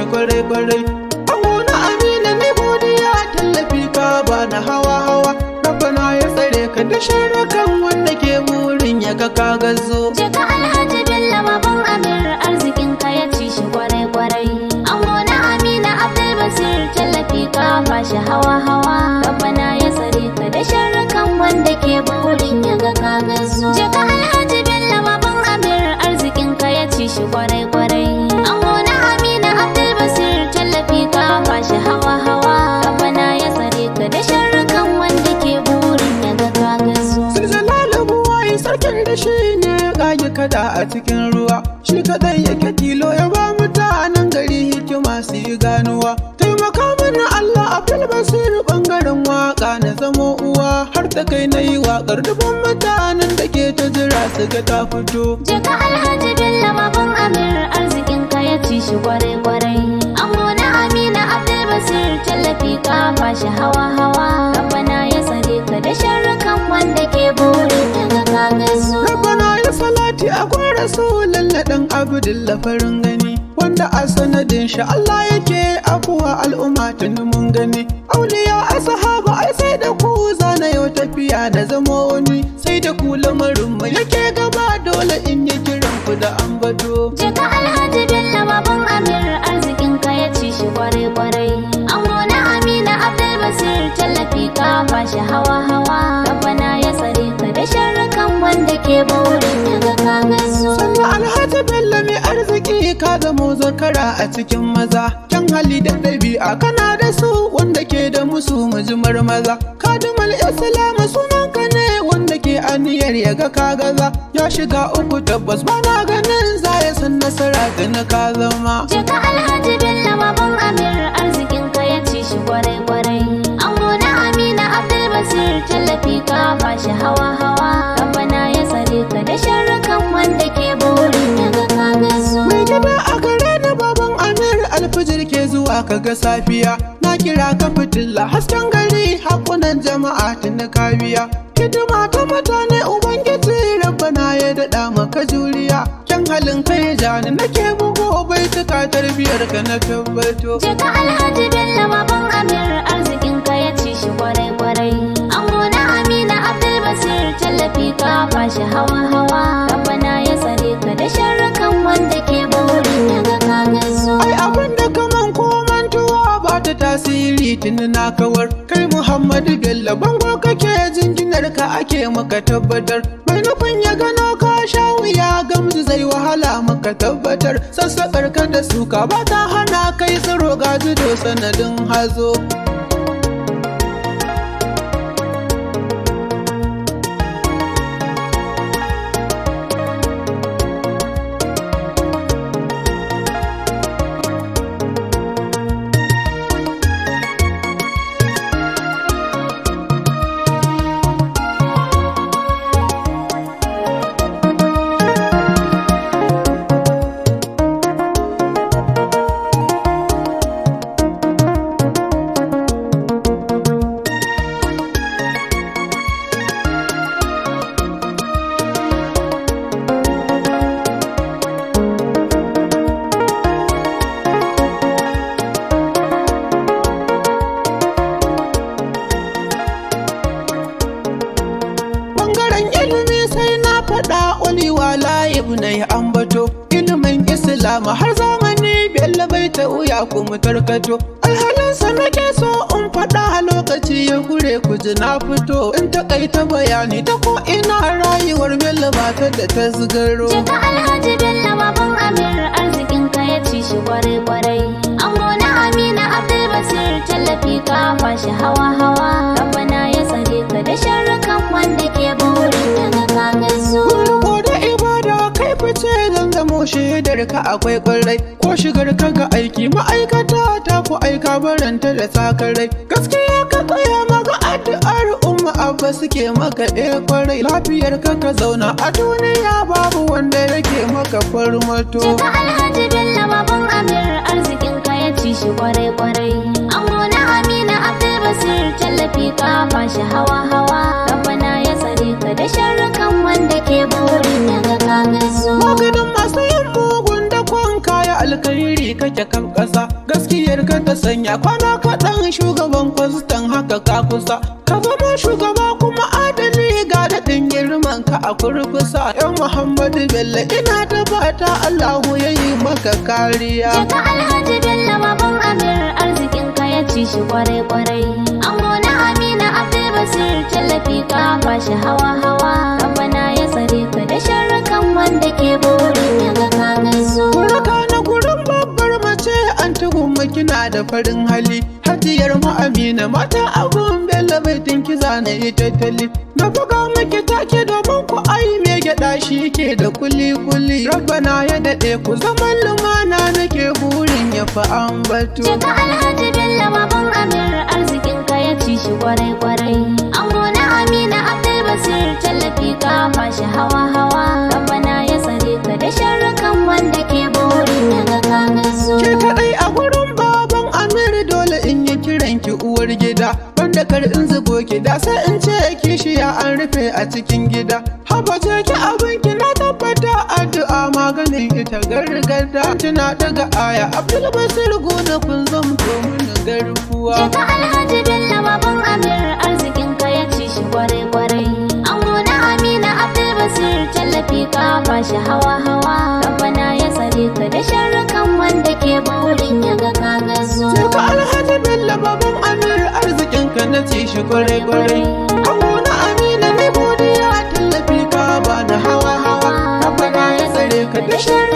shi kwarai ango na Amina ne godiya tallafi ka bani hawa Rabbana ya tsare ka da sharrukan wanda ke burin ya ga ka gazo. Jika Alhaji Bello baban Amir arzikin ka ya ci shi kwarai ango na Amina Abdul Basir tallafi ka bashi hawa Rabbana ya tsare ka da sharrukan wanda ke burin ya ga ka gazo. Jika Alhaji Bello baban Amir arzikin ka ya ci shi kwarai ango na Amina Abdul Basir tallafi ka bashi hawa Rabbana ya tsare ka da sharrukan wanda ke burin ya ga ka gazo. Sarkin da shi ne ƙage kada a cikin ruwa, shi kadai yake tilo ya ba mutanen gari hikima su yi ganuwa. Taimaka mana Allah Abdul Basir ɓangaren waƙa na zamo uwa, har ta kai na yi waƙar dubban mutanen da ke ta jira su ga ta fito. Jika Alhaji Bello baban Amir arzikin ka ya ci shi kwarai ango na Amina Abdul Basir tallafi ka bashi hawa Rabbana ya tsare ka da sharrukan wanda ke burin ya ga ka gazo. Rabbana ya salati a kun Rasulullah dan Abdullah farin gani, wanda a sanadin shi Allah yake afuwa al'umma tun mun gani. Auliya a sahaba ai sai da ku zana yau tafiya da zama wani, sai da ku lamarin mu yake gaba dole in yi kiran ku da ambato. Jika Alhaji Bello baban Amir arzikin ka ya ci shi kwarai ango na Amina Abdul Basir tallafi ka bashi hawa Rabbana ya tsare ka da sharrukan wanda ke burin ya ga ka gazo. Sannan Alhaji Bello mai arziki ka zamo zakara a cikin maza, kyan hali da ɗabi'a kana da su wanda ke da musu mujimar maza. Kadimul Islam sunan ka ne wanda ke aniyar ya ga ka gaza, ya shiga uku tabbas bana ganin za ya san nasara na ka zama. Jika Alhaji Bello baban Amir arzikin ka ya ci shi kwarai ango na Amina Abdul Basir tallafi ka bashi hawa Rabbana ya tsare ka da sharrukan wanda ke burin ya ga ka gazo. Mai gida a gare ni baban Amir alfijir ke zuwa ka ga safiya, na kira ka fitilla hasken gari hakunan jama'a tun ka biya. Hidima ta mutane Ubangiji Rabbana ya daɗa maka juriya, kyan halin ka ya jani nake bugo bai cika tarbiyar ka na tabbato. Jika Alhaji Bello baban Amir arzikin ka ya ci shi kwarai ango na Amina Abdul Basir tallafi ka bashi hawa Rabbana ya tsare ka da sharrukan wanda ke burin ya ga ka gazo. Ai abin da kaman ko mantuwa ba ta tasiri tun na kawar, kai Muhammadu Bello bango kake jinginar ka ake maka tabbatar. Mai nufin ya gano ka sha wuya gamsu zai wahala maka tabbatar. Sassaƙar ka da suka ba ta hana kai tsaro ga judo sanadin hazo. na yi ambato ilimin Islama har zamani Bello bai ta wuya kuma tarkato. Alhalinsa nake so in faɗa a lokaci ya gure ku ji na fito in takaita bayani ta ko ina rayuwar Bello ba ta da tasgaro. Jika Alhaji Bello baban Amir arzikin ka ya ci shi kwarai. Ango na Amina Abdul Basir tallafi ka fashi hawa. Rabbana ya tsare ka da sharrukan wanda ke burin daga kagan su. Ko da ibada kai fice zan zamo shaidar ka akwai kwarai, ko shigar ka ga aiki ma'aikata ta ku aika baranta da sakarai. Gaskiya ka tsaya maka addu'ar umma abba suke maka kwarai. Lafiyar ka ka zauna a duniya babu wanda yake maka farmato. Jika Alhaji Bello baban Amir arzikin ka ya ci shi kwarai. Ango na Amina Abdul Basir tallafi ka fashi hawa. Rabbana ya tsare ka da sharrukan wanda ke burin daga kagan su. Maganin masu yin mugun da kwan kaya alkhairi kake kan ƙasa. sanya kwana kaɗan shugaban kwastan haka ka kusa ka zama shugaba kuma adali ga daɗin girman ka a kurkusa. Yan Muhammadu Bello ina da fata Allahu ya yi maka kariya. Jaka Alhaji Bello baban Amir arzikin ka ya ci shi kwarai-kwarai. Ango na Amina Abdul Basir tallafi ka bashi hawa-hawa. Rabbana ya tsare ka da sharrukan wanda ke burin ya ga ka gaisu. Kuraka na gurin babbar mace an tuhumma kina da farin hali. Hajiyar mu Amina mata abun Bello bai tinki zane yi tattali. Na buga miki take domin ku ai me gyaɗa shi ke da kuli-kuli. Rabbana ya daɗe ku zaman lumana nake burin ya fi ambatu. Jaka Alhaji Bello baban Amir arzikin ka ya ci shi kwarai-kwarai. Ango na Amina Abdul Basir tallafi ka bashi hawa-hawa. Rabbana ya tsare ka da sharrukan wanda ke burin ya ga ka gaisu. Ke kaɗai a gurin baban Amir dole in yi kiran ki uwar gida. Wanda kar in zubo ki da sai in ce kishiya an rufe a cikin gida. Haba ce ki abin ki na tabbata addu'a maganin ita gargada. Tuna daga aya Abdul Basir gona kun zamto mun garkuwa. Jaka Alhaji Bello baban Amir arzikin ka ya ci shi kwarai-kwarai. Ango na Amina Abdul Basir tallafi ka bashi hawa-hawa. Rabbana ya tsare ka da sharrukan wanda ke burin ya ga ka gaisu. Jaka Alhaji Bello baban Amir arzikin ka na ci shi kwarai-kwarai. Ango na Amina ne godiya tallafi ka bani hawa-hawa. Rabbana ya tsare ka da sharrukan